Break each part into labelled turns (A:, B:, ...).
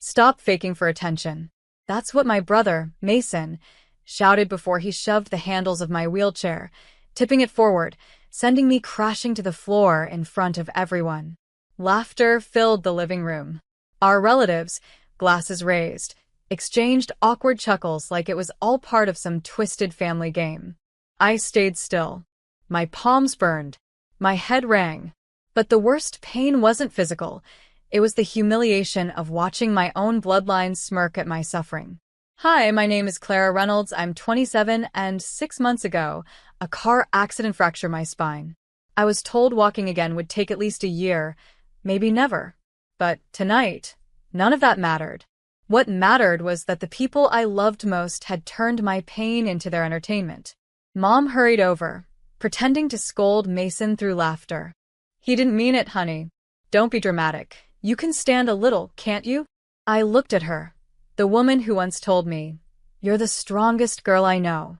A: Stop faking for attention. That's what my brother, Mason, shouted before he shoved the handles of my wheelchair, tipping it forward, sending me crashing to the floor in front of everyone. Laughter filled the living room. Our relatives, glasses raised, exchanged awkward chuckles like it was all part of some twisted family game. I stayed still. My palms burned. My head rang. But the worst pain wasn't physical. It was the humiliation of watching my own bloodline smirk at my suffering. Hi, my name is Clara Reynolds. I'm 27 and 6 months ago, a car accident fractured my spine. I was told walking again would take at least a year, maybe never. But tonight, none of that mattered. What mattered was that the people I loved most had turned my pain into their entertainment. Mom hurried over, pretending to scold Mason through laughter. He didn't mean it, honey. Don't be dramatic. You can stand a little, can't you? I looked at her, the woman who once told me, "You're the strongest girl I know."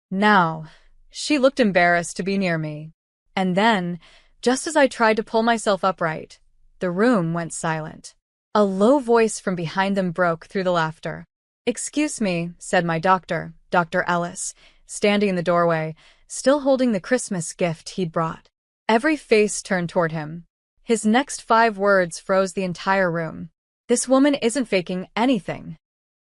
A: Now, she looked embarrassed to be near me. And then, just as I tried to pull myself upright, the room went silent. A low voice from behind them broke through the laughter. "Excuse me," said my doctor, Dr. Ellis, standing in the doorway, still holding the Christmas gift he'd brought. Every face turned toward him. His next 5 words froze the entire room. "This woman isn't faking anything."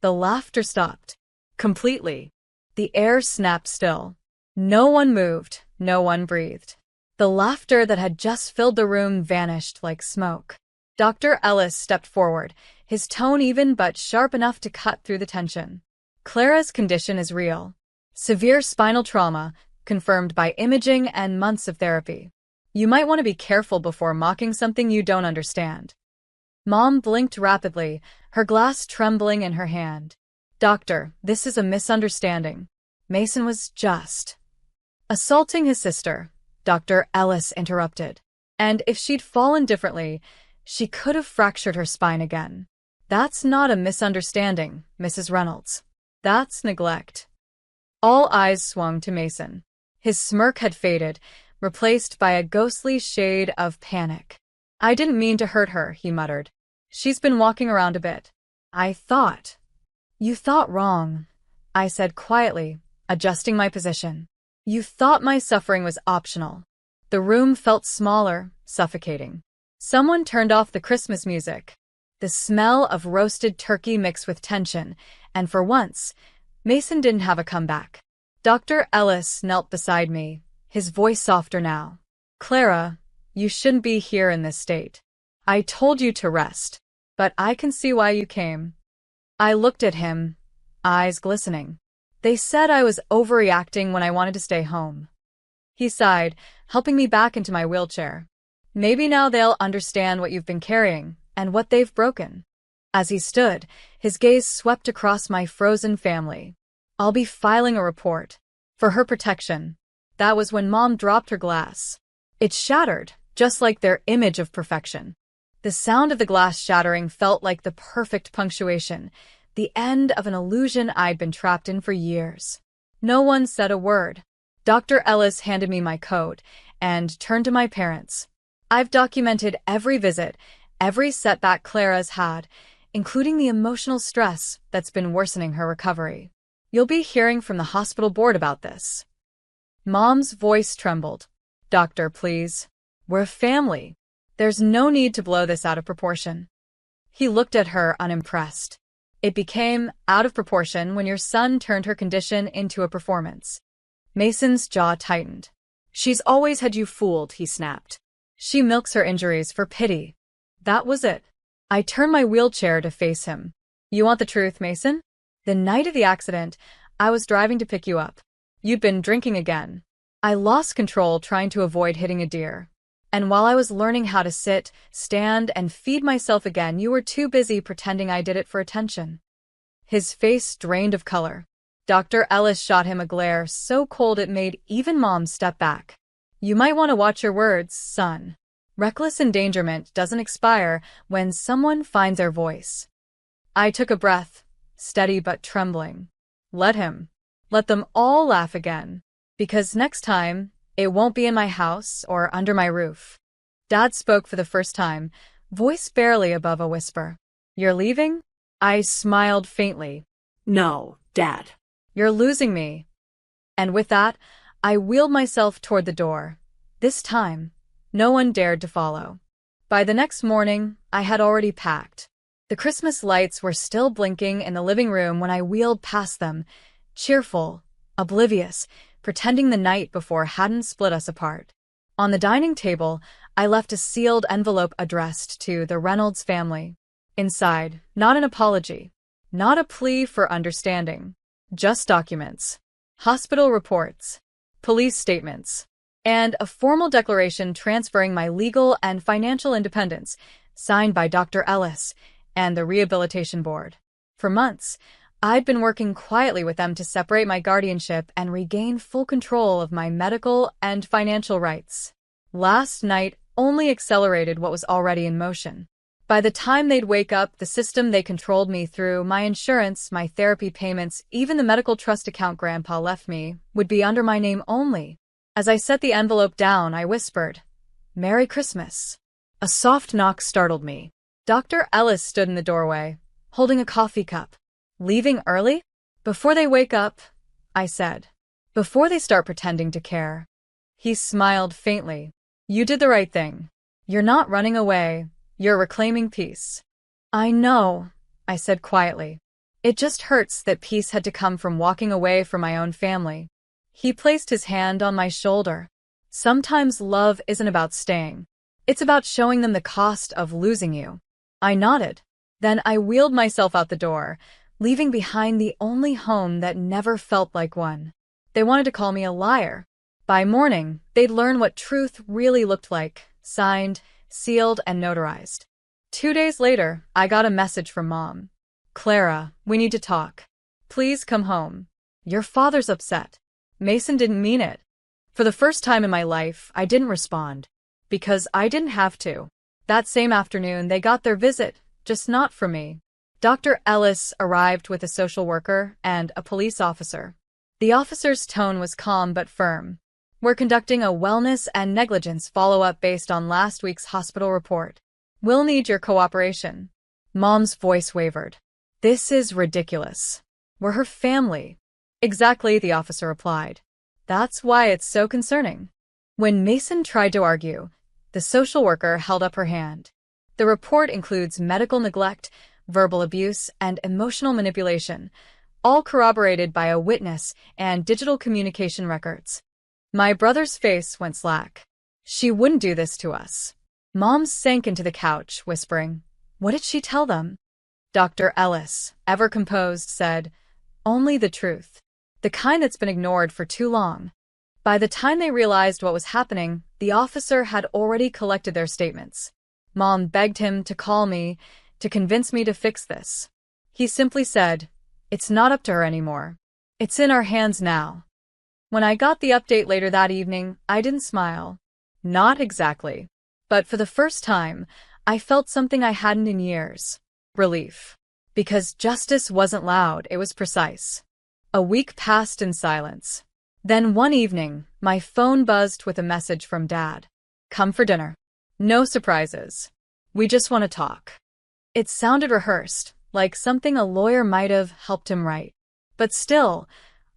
A: The laughter stopped. Completely. The air snapped still. No one moved, no one breathed. The laughter that had just filled the room vanished like smoke. Dr. Ellis stepped forward, his tone even but sharp enough to cut through the tension. "Clara's condition is real. Severe spinal trauma, confirmed by imaging and months of therapy. You might want to be careful before mocking something you don't understand." Mom blinked rapidly, her glass trembling in her hand. "Doctor, this is a misunderstanding. Mason was just assaulting his sister," Dr. Ellis interrupted. "And if she'd fallen differently, she could have fractured her spine again. That's not a misunderstanding, Mrs. Reynolds. That's neglect." All eyes swung to Mason. His smirk had faded, replaced by a ghostly shade of panic. "I didn't mean to hurt her," he muttered. "She's been walking around a bit." "I thought." "You thought wrong," I said quietly, adjusting my position. "You thought my suffering was optional." The room felt smaller, suffocating. Someone turned off the Christmas music. The smell of roasted turkey mixed with tension, and for once, Mason didn't have a comeback. Dr. Ellis knelt beside me, his voice softer now. "Clara, you shouldn't be here in this state. I told you to rest, but I can see why you came." I looked at him, eyes glistening. "They said I was overreacting when I wanted to stay home." He sighed, helping me back into my wheelchair. "Maybe now they'll understand what you've been carrying and what they've broken." As he stood, his gaze swept across my frozen family. "I'll be filing a report. For her protection." That was when Mom dropped her glass. It shattered, just like their image of perfection. The sound of the glass shattering felt like the perfect punctuation, the end of an illusion I'd been trapped in for years. No one said a word. Dr. Ellis handed me my coat and turned to my parents. "I've documented every visit, every setback Clara's had, including the emotional stress that's been worsening her recovery. You'll be hearing from the hospital board about this." Mom's voice trembled. "Doctor, please. We're a family. There's no need to blow this out of proportion." He looked at her unimpressed. "It became out of proportion when your son turned her condition into a performance." Mason's jaw tightened. "She's always had you fooled," he snapped. "She milks her injuries for pity." That was it. I turned my wheelchair to face him. "You want the truth, Mason? The night of the accident, I was driving to pick you up. You'd been drinking again. I lost control trying to avoid hitting a deer. And while I was learning how to sit, stand, and feed myself again, you were too busy pretending I did it for attention." His face drained of color. Dr. Ellis shot him a glare so cold it made even Mom step back. "You might want to watch your words, son. Reckless endangerment doesn't expire when someone finds their voice." I took a breath, steady but trembling. Let him. Let them all laugh again. Because next time, it won't be in my house or under my roof. Dad spoke for the first time, voice barely above a whisper. "You're leaving?" I smiled faintly.
B: No, Dad.
A: You're losing me. And with that, I wheeled myself toward the door. This time, no one dared to follow. By the next morning, I had already packed. The Christmas lights were still blinking in the living room when I wheeled past them, cheerful, oblivious, pretending the night before hadn't split us apart. On the dining table, I left a sealed envelope addressed to the Reynolds family. Inside, not an apology, not a plea for understanding, just documents, hospital reports, police statements, and a formal declaration transferring my legal and financial independence, signed by Dr. Ellis and the Rehabilitation Board. For months, I'd been working quietly with them to separate my guardianship and regain full control of my medical and financial rights. Last night only accelerated what was already in motion. By the time they'd wake up, the system they controlled me through, my insurance, my therapy payments, even the medical trust account Grandpa left me, would be under my name only. As I set the envelope down, I whispered, "Merry Christmas." A soft knock startled me. Dr. Ellis stood in the doorway, holding a coffee cup. "Leaving early? Before they wake up," I said. "Before they start pretending to care." He smiled faintly. "You did the right thing. You're not running away. You're reclaiming peace." "I know," I said quietly. "It just hurts that peace had to come from walking away from my own family." He placed his hand on my shoulder. "Sometimes love isn't about staying. It's about showing them the cost of losing you." I nodded. Then I wheeled myself out the door, leaving behind the only home that never felt like one. They wanted to call me a liar. By morning, they'd learn what truth really looked like, signed, sealed, and notarized. 2 days later, I got a message from Mom. "Clara, we need to talk. Please come home. Your father's upset." Mason didn't mean it. For the first time in my life, I didn't respond. Because I didn't have to. That same afternoon, they got their visit, just not from me. Dr. Ellis arrived with a social worker and a police officer. The officer's tone was calm but firm. "We're conducting a wellness and negligence follow-up based on last week's hospital report. We'll need your cooperation." Mom's voice wavered. "This is ridiculous. We're her family." "Exactly," the officer replied. "That's why it's so concerning." When Mason tried to argue, the social worker held up her hand. "The report includes medical neglect, verbal abuse, and emotional manipulation, all corroborated by a witness and digital communication records." My brother's face went slack. "She wouldn't do this to us." Mom sank into the couch, whispering, "What did she tell them?" Dr. Ellis, ever composed, said, "Only the truth. The kind that's been ignored for too long." By the time they realized what was happening, the officer had already collected their statements. Mom begged him to call me, to convince me to fix this. He simply said, "It's not up to her anymore. It's in our hands now." When I got the update later that evening, I didn't smile. Not exactly. But for the first time, I felt something I hadn't in years. Relief. Because justice wasn't loud, it was precise. A week passed in silence. Then one evening, my phone buzzed with a message from Dad. "Come for dinner. No surprises. We just want to talk." It sounded rehearsed, like something a lawyer might have helped him write. But still,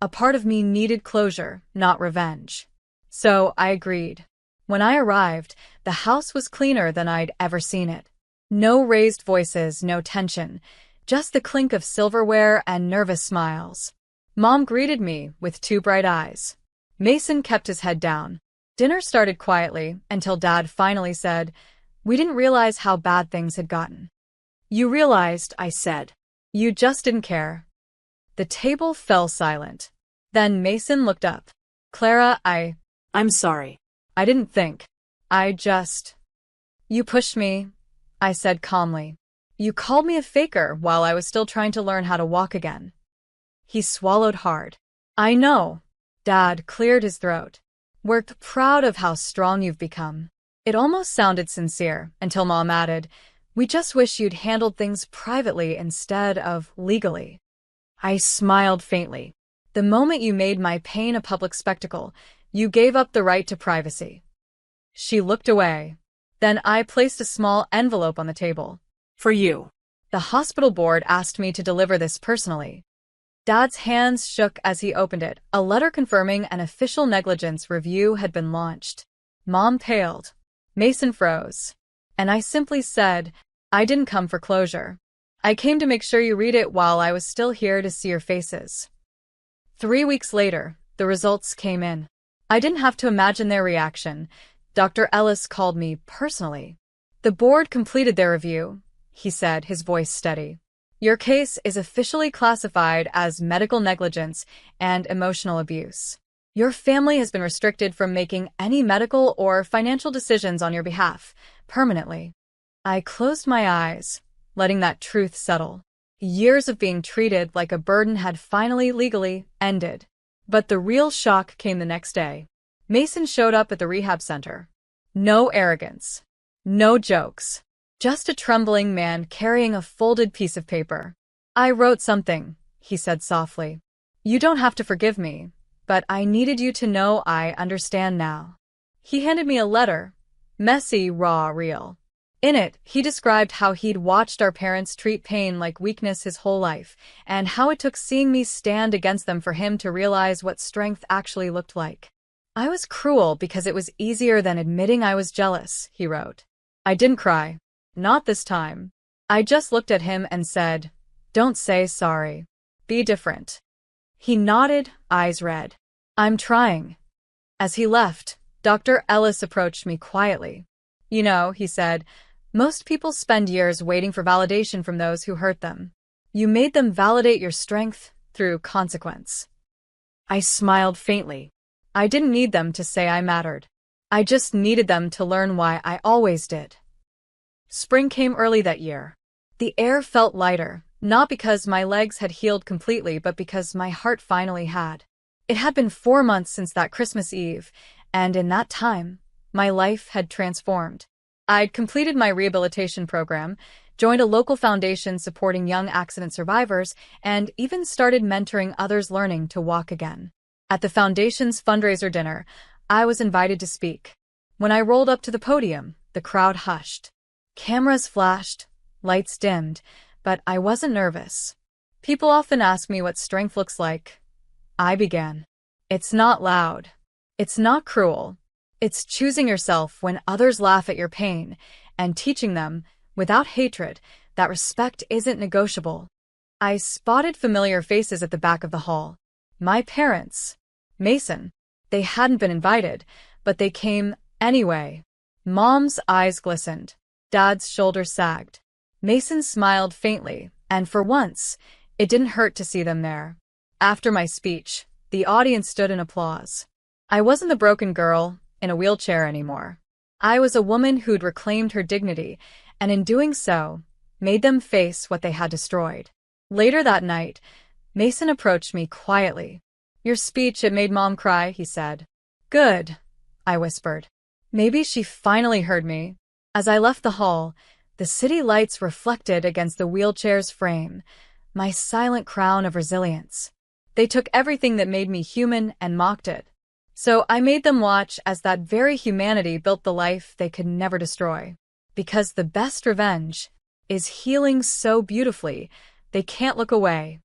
A: a part of me needed closure, not revenge. So I agreed. When I arrived, the house was cleaner than I'd ever seen it. No raised voices, no tension, just the clink of silverware and nervous smiles. Mom greeted me with 2 bright eyes. Mason kept his head down. Dinner started quietly until Dad finally said, "We didn't realize how bad things had gotten." "You realized," I said. "You just didn't care." The table fell silent. Then Mason looked up. "Clara,
B: I'm sorry."
A: I didn't think. You pushed me," I said calmly. "You called me a faker while I was still trying to learn how to walk again." He swallowed hard. "I know." Dad cleared his throat. "We're proud of how strong you've become." It almost sounded sincere until Mom added, "We just wish you'd handled things privately instead of legally." I smiled faintly. "The moment you made my pain a public spectacle, you gave up the right to privacy." She looked away. Then I placed a small envelope on the table.
B: "For you."
A: The hospital board asked me to deliver this personally. Dad's hands shook as he opened it. A letter confirming an official negligence review had been launched. Mom paled. Mason froze. And I simply said, I didn't come for closure. I came to make sure you read it while I was still here to see your faces. 3 weeks later, the results came in. I didn't have to imagine their reaction. Dr. Ellis called me personally. The board completed their review, he said, his voice steady. Your case is officially classified as medical negligence and emotional abuse. Your family has been restricted from making any medical or financial decisions on your behalf, permanently. I closed my eyes, letting that truth settle. Years of being treated like a burden had finally legally ended. But the real shock came the next day. Mason showed up at the rehab center. No arrogance. No jokes. Just a trembling man carrying a folded piece of paper. I wrote something, he said softly. You don't have to forgive me, but I needed you to know I understand now. He handed me a letter. Messy, raw, real. In it, he described how he'd watched our parents treat pain like weakness his whole life, and how it took seeing me stand against them for him to realize what strength actually looked like. I was cruel because it was easier than admitting I was jealous, he wrote. I didn't cry. Not this time. I just looked at him and said, don't say sorry. Be different. He nodded, eyes red. I'm trying. As he left, Dr. Ellis approached me quietly. You know, he said, most people spend years waiting for validation from those who hurt them. You made them validate your strength through consequence. I smiled faintly. I didn't need them to say I mattered. I just needed them to learn why I always did. Spring came early that year. The air felt lighter, not because my legs had healed completely, but because my heart finally had. It had been 4 months since that Christmas Eve, and in that time, my life had transformed. I'd completed my rehabilitation program, joined a local foundation supporting young accident survivors, and even started mentoring others learning to walk again. At the foundation's fundraiser dinner, I was invited to speak. When I rolled up to the podium, the crowd hushed. Cameras flashed, lights dimmed, but I wasn't nervous. People often ask me what strength looks like. I began. It's not loud. It's not cruel. It's choosing yourself when others laugh at your pain and teaching them, without hatred, that respect isn't negotiable. I spotted familiar faces at the back of the hall. My parents. Mason. They hadn't been invited, but they came anyway. Mom's eyes glistened. Dad's shoulders sagged. Mason smiled faintly, and for once, it didn't hurt to see them there. After my speech, the audience stood in applause. I wasn't the broken girl in a wheelchair anymore. I was a woman who'd reclaimed her dignity, and in doing so, made them face what they had destroyed. Later that night, Mason approached me quietly. Your speech, it made Mom cry, he said. Good, I whispered. Maybe she finally heard me. As I left the hall, the city lights reflected against the wheelchair's frame, my silent crown of resilience. They took everything that made me human and mocked it. So I made them watch as that very humanity built the life they could never destroy. Because the best revenge is healing so beautifully, they can't look away.